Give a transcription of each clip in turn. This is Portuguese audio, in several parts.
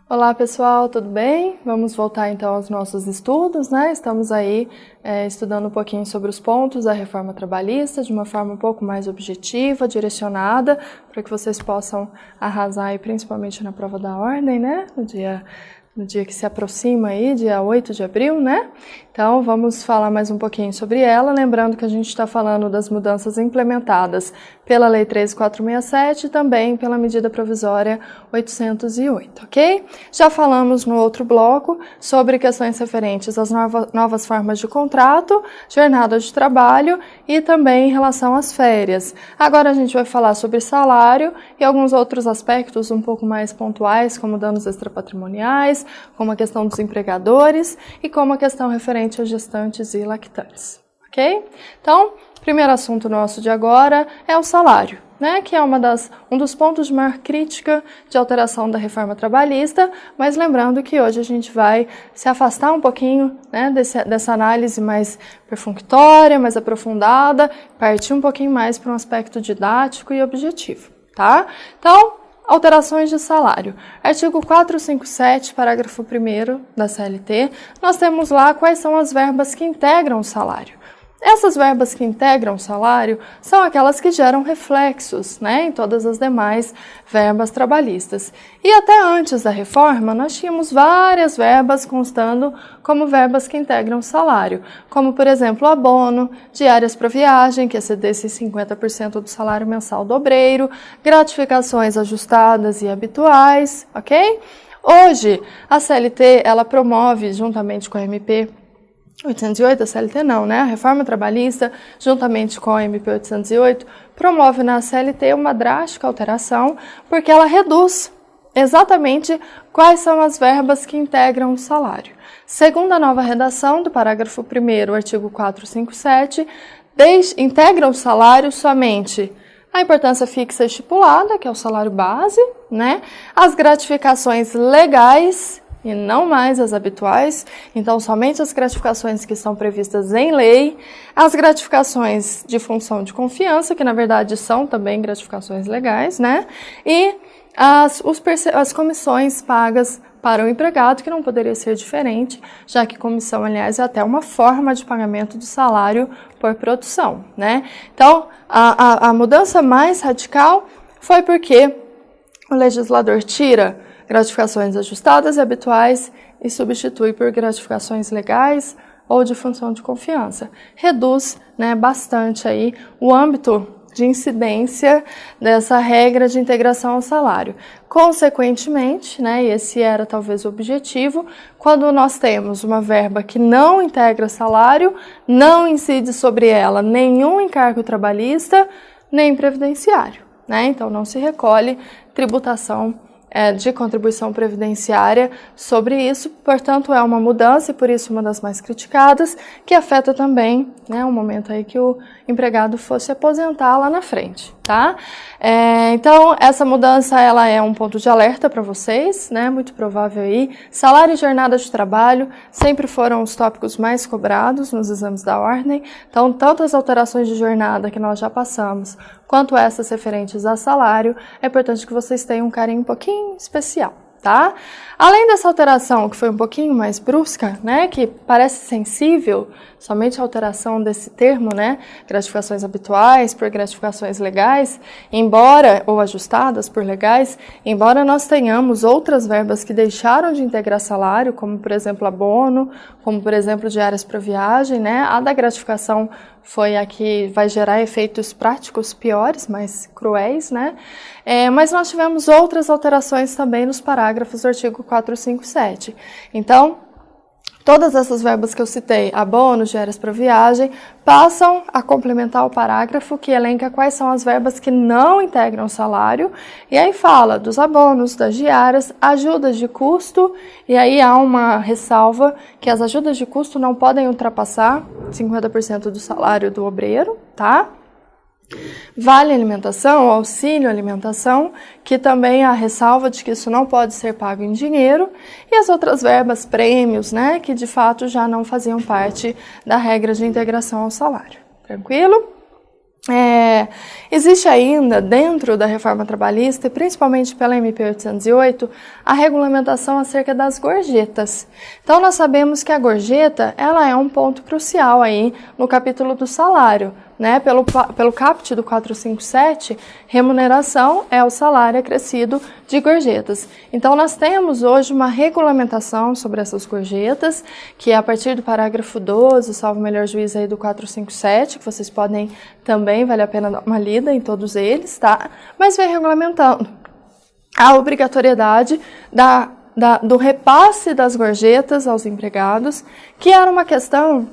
Olá pessoal, tudo bem? Vamos voltar então aos nossos estudos, né? Estamos aí estudando um pouquinho sobre os pontos da reforma trabalhista de uma forma um pouco mais objetiva, direcionada, para que vocês possam arrasar aí, principalmente na prova da ordem, né? No dia que se aproxima aí, dia 8 de abril, né? Então, vamos falar mais um pouquinho sobre ela, lembrando que a gente está falando das mudanças implementadas pela Lei 13.467 e também pela Medida Provisória 808, ok? Já falamos no outro bloco sobre questões referentes às novas formas de contrato, jornada de trabalho e também em relação às férias. Agora a gente vai falar sobre salário e alguns outros aspectos um pouco mais pontuais, como danos extrapatrimoniais, como a questão dos empregadores e como a questão referente a gestantes e lactantes, ok? Então, primeiro assunto nosso de agora é o salário, né? Que é um dos pontos de maior crítica de alteração da reforma trabalhista, mas lembrando que hoje a gente vai se afastar um pouquinho, né, dessa análise mais perfunctória, mais aprofundada, partir um pouquinho mais para um aspecto didático e objetivo, tá? Então, alterações de salário. Artigo 457, parágrafo 1º da CLT, nós temos lá quais são as verbas que integram o salário. Essas verbas que integram o salário são aquelas que geram reflexos, né, em todas as demais verbas trabalhistas. E até antes da reforma, nós tínhamos várias verbas constando como verbas que integram o salário, como, por exemplo, abono, diárias para viagem, que excedesse 50% do salário mensal do obreiro, gratificações ajustadas e habituais, ok? Hoje, a CLT, ela promove, juntamente com a MP 808, a CLT não, né? A reforma trabalhista, juntamente com a MP 808, promove na CLT uma drástica alteração, porque ela reduz exatamente quais são as verbas que integram o salário. Segundo a nova redação do parágrafo 1º, artigo 457, integra o salário somente a importância fixa estipulada, que é o salário base, né? As gratificações legais e não mais as habituais, então somente as gratificações que são previstas em lei, as gratificações de função de confiança, que na verdade são também gratificações legais, né? E as comissões pagas para o empregado, que não poderia ser diferente, já que comissão, aliás, é até uma forma de pagamento do salário por produção, né? Então, a mudança mais radical foi porque o legislador tira gratificações ajustadas e habituais e substitui por gratificações legais ou de função de confiança. Reduz, né, bastante aí o âmbito de incidência dessa regra de integração ao salário. Consequentemente, né, e esse era talvez o objetivo, quando nós temos uma verba que não integra salário, não incide sobre ela nenhum encargo trabalhista, nem previdenciário, né? Então não se recolhe tributação de contribuição previdenciária sobre isso, portanto é uma mudança e por isso uma das mais criticadas, que afeta também, né, o momento aí que o empregado fosse aposentar lá na frente, tá? Então essa mudança ela é um ponto de alerta para vocês, né, muito provável aí. Salário e jornada de trabalho sempre foram os tópicos mais cobrados nos exames da ordem, então tanto as alterações de jornada que nós já passamos, quanto essas referentes a salário, é importante que vocês tenham um carinho um pouquinho especial, tá? Além dessa alteração, que foi um pouquinho mais brusca, né, que parece sensível, somente a alteração desse termo, né, gratificações habituais por gratificações legais, ou ajustadas por legais, embora nós tenhamos outras verbas que deixaram de integrar salário, como, por exemplo, abono, como, por exemplo, diárias para viagem, né, a da gratificação foi a que vai gerar efeitos práticos piores, mais cruéis, né? Mas nós tivemos outras alterações também nos parágrafos do artigo 457. Então, todas essas verbas que eu citei, abono, diárias para viagem, passam a complementar o parágrafo que elenca quais são as verbas que não integram o salário, e aí fala dos abonos, das diárias, ajudas de custo, e aí há uma ressalva que as ajudas de custo não podem ultrapassar 50% do salário do obreiro, tá? Vale alimentação, auxílio alimentação, que também há ressalva de que isso não pode ser pago em dinheiro, e as outras verbas, prêmios, né, que de fato já não faziam parte da regra de integração ao salário. Tranquilo? Existe ainda, dentro da reforma trabalhista, e principalmente pela MP 808, a regulamentação acerca das gorjetas. Então, nós sabemos que a gorjeta, ela é um ponto crucial aí no capítulo do salário, né? Pelo caput do 457, remuneração é o salário acrescido de gorjetas. Então, nós temos hoje uma regulamentação sobre essas gorjetas, que é a partir do parágrafo 12, salvo o melhor juízo aí do 457, que vocês podem também, vale a pena dar uma lida em todos eles, tá? Mas vem regulamentando a obrigatoriedade do repasse das gorjetas aos empregados, que era uma questão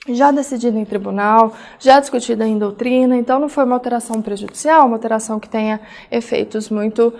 já decidida em tribunal, já discutida em doutrina, então não foi uma alteração prejudicial, uma alteração que tenha efeitos muito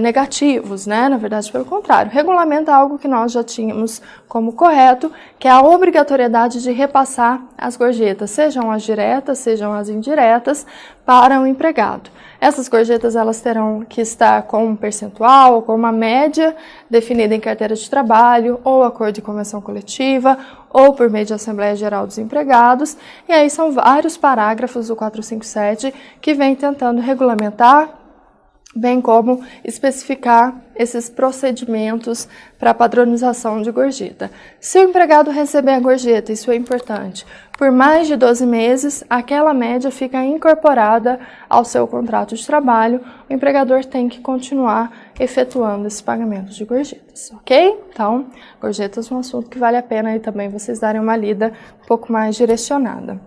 negativos, né? Na verdade, pelo contrário, regulamenta algo que nós já tínhamos como correto, que é a obrigatoriedade de repassar as gorjetas, sejam as diretas, sejam as indiretas, para o empregado. Essas gorjetas elas terão que estar com um percentual, com uma média definida em carteira de trabalho, ou acordo de convenção coletiva, ou por meio de Assembleia Geral dos Empregados, e aí são vários parágrafos do 457 que vem tentando regulamentar, bem como especificar esses procedimentos para a padronização de gorjeta. Se o empregado receber a gorjeta, isso é importante, por mais de 12 meses, aquela média fica incorporada ao seu contrato de trabalho, o empregador tem que continuar efetuando esse pagamento de gorjetas, ok? Então, gorjetas é um assunto que vale a pena aí também vocês darem uma lida um pouco mais direcionada.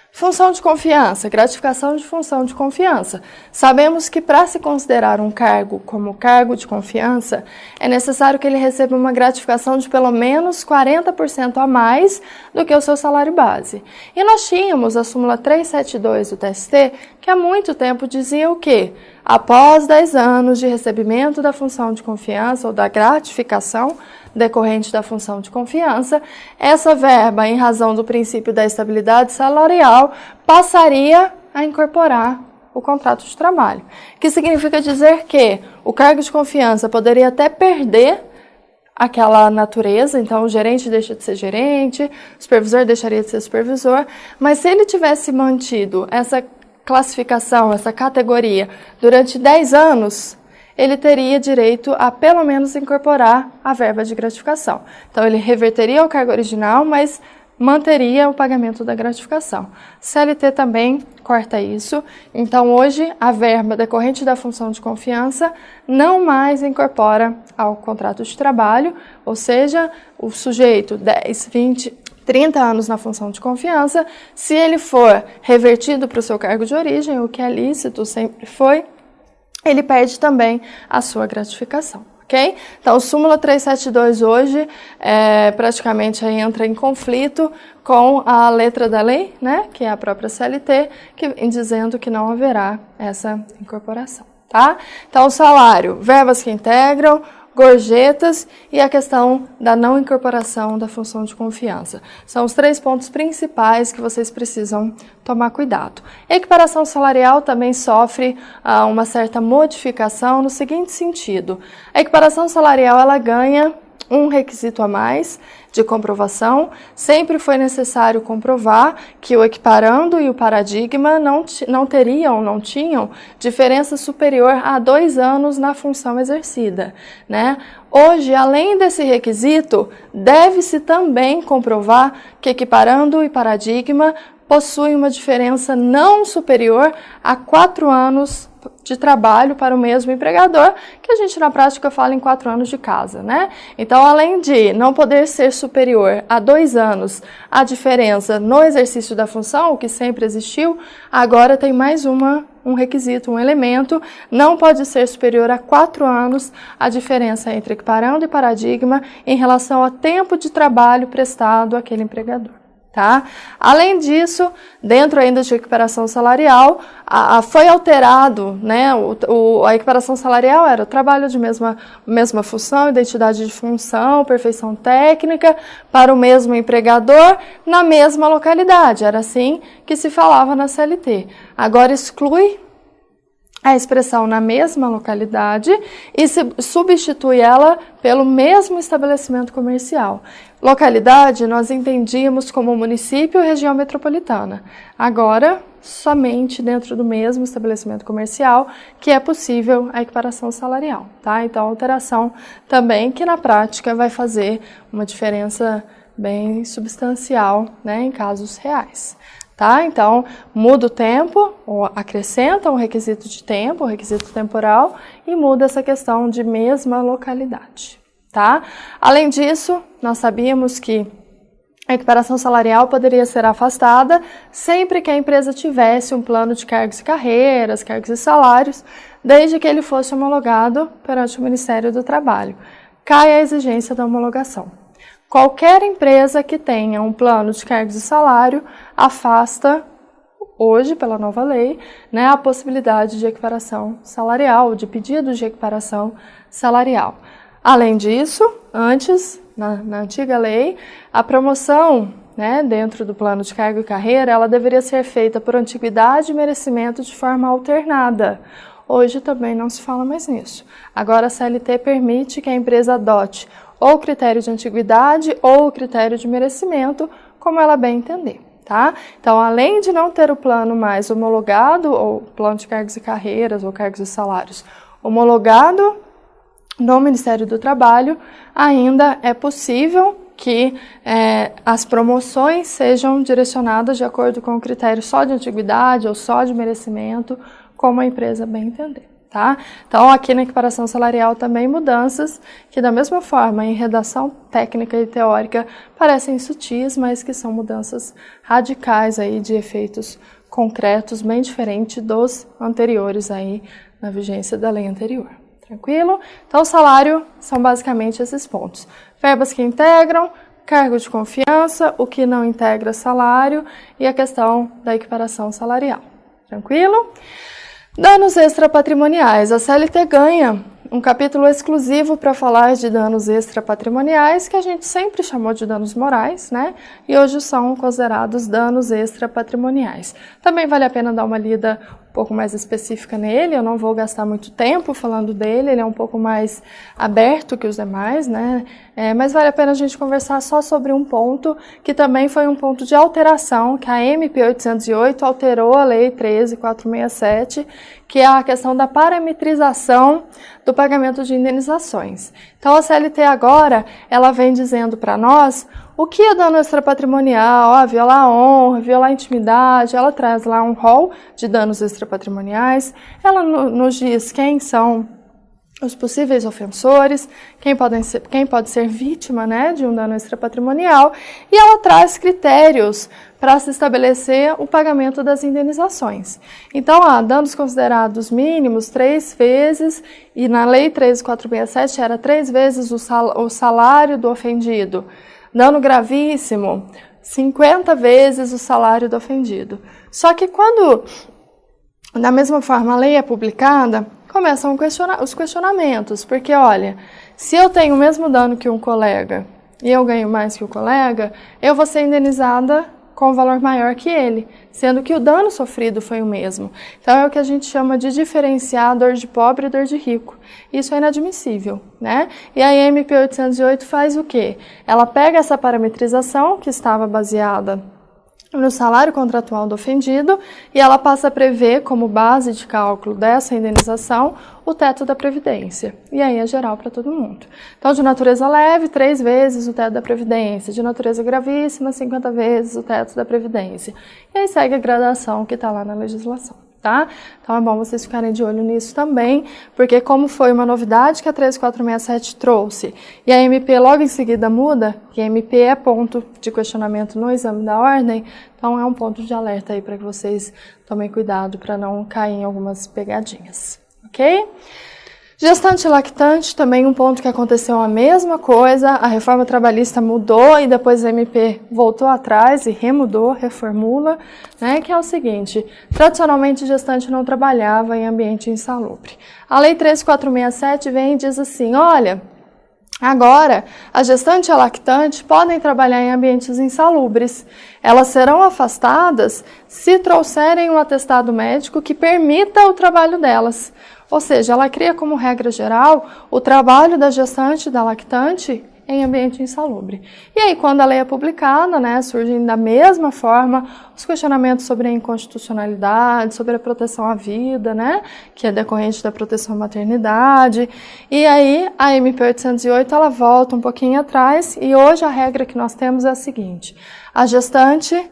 Função de confiança, gratificação de função de confiança. Sabemos que para se considerar um cargo como cargo de confiança, é necessário que ele receba uma gratificação de pelo menos 40% a mais do que o seu salário base. E nós tínhamos a súmula 372 do TST, que há muito tempo dizia o quê? Após 10 anos de recebimento da função de confiança ou da gratificação decorrente da função de confiança, essa verba, em razão do princípio da estabilidade salarial, passaria a incorporar o contrato de trabalho. Que significa dizer que o cargo de confiança poderia até perder aquela natureza, então o gerente deixa de ser gerente, o supervisor deixaria de ser supervisor, mas se ele tivesse mantido essa classificação, essa categoria, durante 10 anos, ele teria direito a pelo menos incorporar a verba de gratificação. Então, ele reverteria ao cargo original, mas manteria o pagamento da gratificação. CLT também corta isso. Então, hoje, a verba decorrente da função de confiança não mais incorpora ao contrato de trabalho, ou seja, o sujeito 10, 20, 30 anos na função de confiança, se ele for revertido para o seu cargo de origem, o que é lícito, sempre foi, ele perde também a sua gratificação, ok? Então, súmula 372 hoje praticamente aí entra em conflito com a letra da lei, né, que é a própria CLT, dizendo que não haverá essa incorporação, tá? Então, o salário, verbas que integram, gorjetas e a questão da não incorporação da função de confiança. São os 3 pontos principais que vocês precisam tomar cuidado. A equiparação salarial também sofre uma certa modificação no seguinte sentido. A equiparação salarial ela ganha um requisito a mais de comprovação. Sempre foi necessário comprovar que o equiparando e o paradigma não tinham diferença superior a 2 anos na função exercida, né? Hoje, além desse requisito, deve-se também comprovar que equiparando e paradigma possuem uma diferença não superior a 4 anos de trabalho para o mesmo empregador, que a gente na prática fala em 4 anos de casa, né? Então, além de não poder ser superior a 2 anos a diferença no exercício da função, o que sempre existiu, agora tem mais um requisito, um elemento, não pode ser superior a 4 anos a diferença entre equiparando e paradigma em relação ao tempo de trabalho prestado àquele empregador. Tá? Além disso, dentro ainda de equiparação salarial, foi alterado, né, a equiparação salarial era o trabalho de mesma função, identidade de função, perfeição técnica para o mesmo empregador na mesma localidade. Era assim que se falava na CLT. Agora exclui a expressão na mesma localidade e se substitui ela pelo mesmo estabelecimento comercial. Localidade nós entendíamos como município e região metropolitana. Agora somente dentro do mesmo estabelecimento comercial que é possível a equiparação salarial, tá? Então, alteração também que na prática vai fazer uma diferença bem substancial, né, em casos reais. Tá? Então, muda o tempo, ou acrescenta um requisito de tempo, um requisito temporal, e muda essa questão de mesma localidade. Tá? Além disso, nós sabíamos que a equiparação salarial poderia ser afastada sempre que a empresa tivesse um plano de cargos e carreiras, cargos e salários, desde que ele fosse homologado perante o Ministério do Trabalho. Cai a exigência da homologação. Qualquer empresa que tenha um plano de cargos e salário afasta, hoje, pela nova lei, né, a possibilidade de equiparação salarial, de pedido de equiparação salarial. Além disso, antes, na antiga lei, a promoção, né, dentro do plano de cargo e carreira, ela deveria ser feita por antiguidade e merecimento de forma alternada. Hoje também não se fala mais nisso. Agora a CLT permite que a empresa adote ou o critério de antiguidade ou o critério de merecimento, como ela bem entender, tá? Então, além de não ter o plano mais homologado, ou plano de cargos e carreiras, ou cargos e salários, homologado no Ministério do Trabalho, ainda é possível que as promoções sejam direcionadas de acordo com o critério só de antiguidade ou só de merecimento, como a empresa bem entender. Tá? Então, aqui na equiparação salarial também mudanças que, da mesma forma, em redação técnica e teórica, parecem sutis, mas que são mudanças radicais aí de efeitos concretos, bem diferentes dos anteriores aí na vigência da lei anterior. Tranquilo? Então, o salário são basicamente esses pontos. Verbas que integram, cargo de confiança, o que não integra salário e a questão da equiparação salarial. Tranquilo? Danos extrapatrimoniais. A CLT ganha um capítulo exclusivo para falar de danos extrapatrimoniais, que a gente sempre chamou de danos morais, né? E hoje são considerados danos extrapatrimoniais. Também vale a pena dar uma lida um pouco mais específica nele, eu não vou gastar muito tempo falando dele, ele é um pouco mais aberto que os demais, né? Mas vale a pena a gente conversar só sobre um ponto, que também foi um ponto de alteração, que a MP 808 alterou a Lei 13.467, que é a questão da parametrização do pagamento de indenizações. Então, a CLT agora, ela vem dizendo para nós o que é dano extrapatrimonial, violar a honra, violar a intimidade, ela traz lá um rol de danos extrapatrimoniais, ela nos diz quem são os possíveis ofensores, quem pode ser vítima, né, de um dano extrapatrimonial, e ela traz critérios para se estabelecer o pagamento das indenizações. Então, há danos considerados mínimos 3 vezes, e na Lei 13.467 era 3 vezes o salário do ofendido. Dano gravíssimo, 50 vezes o salário do ofendido. Só que quando, da mesma forma, a lei é publicada, começam os questionamentos, porque, olha, se eu tenho o mesmo dano que um colega e eu ganho mais que o colega, eu vou ser indenizada com um valor maior que ele, sendo que o dano sofrido foi o mesmo. Então, é o que a gente chama de diferenciar dor de pobre e dor de rico. Isso é inadmissível, né? E a MP 808 faz o quê? Ela pega essa parametrização, que estava baseada no salário contratual do ofendido, e ela passa a prever como base de cálculo dessa indenização o teto da Previdência. E aí é geral para todo mundo. Então, de natureza leve, 3 vezes o teto da Previdência. De natureza gravíssima, 50 vezes o teto da Previdência. E aí segue a gradação que está lá na legislação. Tá? Então é bom vocês ficarem de olho nisso também, porque como foi uma novidade que a 13.467 trouxe, e a MP logo em seguida muda, que a MP é ponto de questionamento no exame da ordem, então é um ponto de alerta aí para que vocês tomem cuidado para não cair em algumas pegadinhas, ok? Gestante e lactante, também um ponto que aconteceu a mesma coisa, a reforma trabalhista mudou e depois a MP voltou atrás e remudou, reformula, né, que é o seguinte, tradicionalmente gestante não trabalhava em ambiente insalubre. A Lei 13.467 vem e diz assim, olha, agora a gestante e a lactante podem trabalhar em ambientes insalubres, elas serão afastadas se trouxerem um atestado médico que permita o trabalho delas. Ou seja, ela cria como regra geral o trabalho da gestante e da lactante em ambiente insalubre. E aí, quando a lei é publicada, né, surgem da mesma forma os questionamentos sobre a inconstitucionalidade, sobre a proteção à vida, né, que é decorrente da proteção à maternidade. E aí, a MP 808, ela volta um pouquinho atrás, e hoje a regra que nós temos é a seguinte: a gestante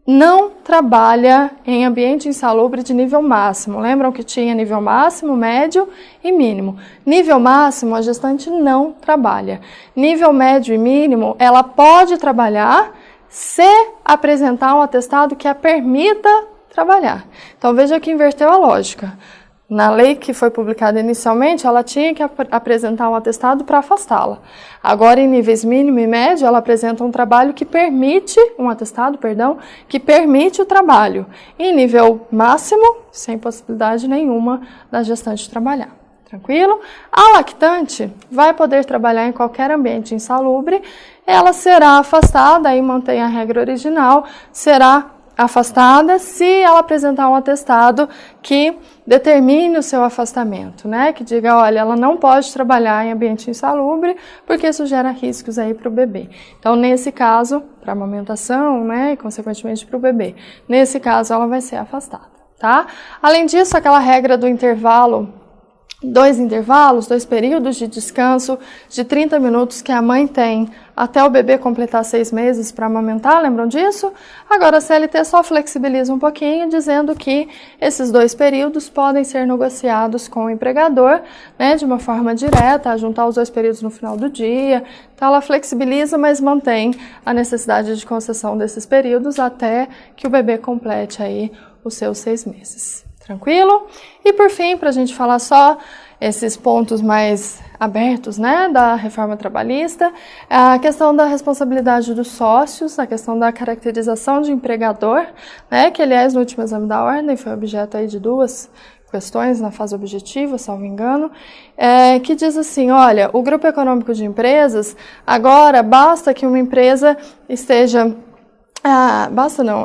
não trabalha em ambiente insalubre de nível máximo. Lembram que tinha nível máximo, médio e mínimo. Nível máximo, a gestante não trabalha. Nível médio e mínimo, ela pode trabalhar se apresentar um atestado que a permita trabalhar. Então, veja que inverteu a lógica. Na lei que foi publicada inicialmente, ela tinha que apresentar um atestado para afastá-la. Agora, em níveis mínimo e médio, ela apresenta um trabalho que permite, um atestado, perdão, que permite o trabalho. Em nível máximo, sem possibilidade nenhuma da gestante trabalhar. Tranquilo? A lactante vai poder trabalhar em qualquer ambiente insalubre, ela será afastada, aí mantém a regra original, será afastada se ela apresentar um atestado que determine o seu afastamento, né? Que diga, olha, ela não pode trabalhar em ambiente insalubre porque isso gera riscos aí para o bebê. Então, nesse caso, para a amamentação, né, e consequentemente para o bebê, nesse caso ela vai ser afastada, tá? Além disso, aquela regra do intervalo, dois períodos de descanso de 30 minutos que a mãe tem até o bebê completar 6 meses para amamentar, lembram disso? Agora a CLT só flexibiliza um pouquinho, dizendo que esses 2 períodos podem ser negociados com o empregador, né, de uma forma direta, juntar os 2 períodos no final do dia. Então ela flexibiliza, mas mantém a necessidade de concessão desses períodos até que o bebê complete aí os seus 6 meses. Tranquilo? E por fim, para a gente falar só esses pontos mais abertos, né, da reforma trabalhista, a questão da responsabilidade dos sócios, a questão da caracterização de empregador, né, que aliás no último exame da ordem foi objeto aí de 2 questões na fase objetiva, salvo engano, que diz assim, olha, o grupo econômico de empresas, agora basta que uma empresa esteja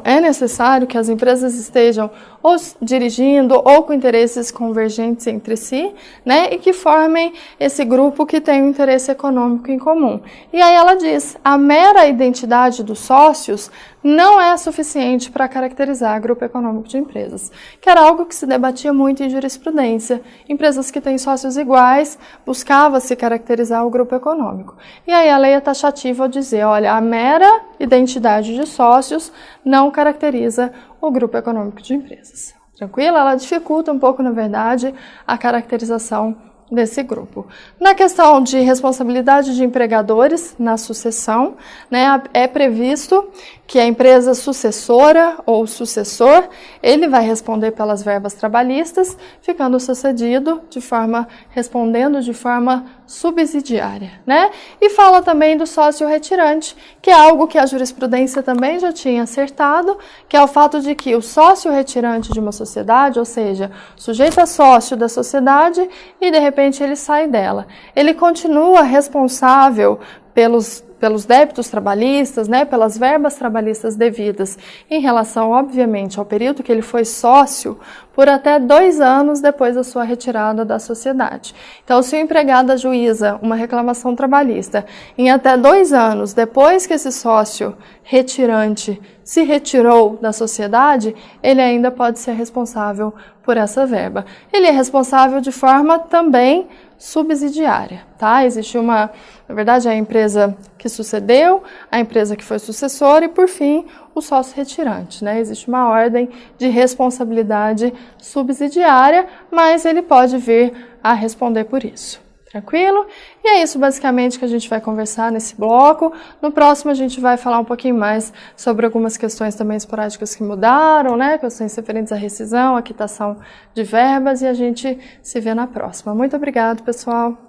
é necessário que as empresas estejam ou dirigindo ou com interesses convergentes entre si, né, e que formem esse grupo que tem um interesse econômico em comum. E aí ela diz, a mera identidade dos sócios não é suficiente para caracterizar grupo econômico de empresas, que era algo que se debatia muito em jurisprudência. Empresas que têm sócios iguais, buscava-se caracterizar o grupo econômico. E aí a lei é taxativa ao dizer, olha, a mera identidade de sócios não caracteriza o grupo econômico de empresas. Tranquilo? Ela dificulta um pouco, na verdade, a caracterização desse grupo. Na questão de responsabilidade de empregadores na sucessão, né, é previsto que a empresa sucessora ou sucessor, ele vai responder pelas verbas trabalhistas, ficando sucedido respondendo de forma subsidiária, né? E fala também do sócio retirante, que é algo que a jurisprudência também já tinha acertado, que é o fato de que o sócio retirante de uma sociedade, ou seja, o sujeito é sócio da sociedade e de repente ele sai dela. Ele continua responsável pelos débitos trabalhistas, né, pelas verbas trabalhistas devidas em relação, obviamente, ao período que ele foi sócio, por até 2 anos depois da sua retirada da sociedade. Então, se o empregado ajuiza uma reclamação trabalhista em até 2 anos depois que esse sócio retirante se retirou da sociedade, ele ainda pode ser responsável por essa verba. Ele é responsável de forma também subsidiária, tá? Existe na verdade, a empresa que sucedeu, a empresa que foi sucessora e, por fim, o sócio retirante, né? Existe uma ordem de responsabilidade subsidiária, mas ele pode vir a responder por isso. Tranquilo? E é isso basicamente que a gente vai conversar nesse bloco. No próximo a gente vai falar um pouquinho mais sobre algumas questões também esporádicas que mudaram, né? Questões referentes à rescisão, à quitação de verbas, e a gente se vê na próxima. Muito obrigada, pessoal!